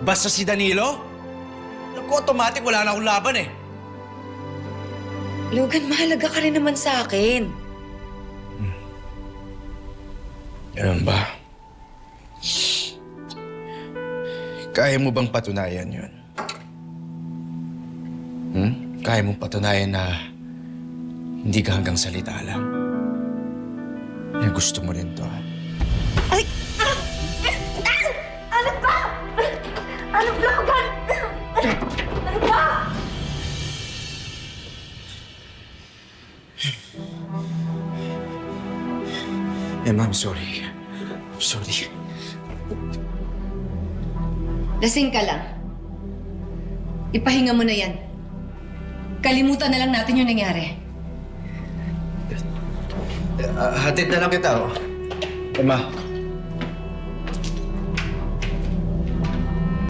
Basta si Danilo? Alam ko, automatic wala na akong laban eh. Logan, mahalaga ka rin naman sa akin. Ganun ba? Kaya mo bang patunayan yun? Kaya mong patunayan na hindi ka hanggang salita lang? Na gusto mo rin to, ha? Ay! Ano ba? Ano, Logan? Ano ba? Emma, I'm sorry. I'm sorry. Lasing ka lang. Ipahinga mo na yan. Kalimutan na lang natin yung nangyari. Hatid na lang kita, oh. Emma,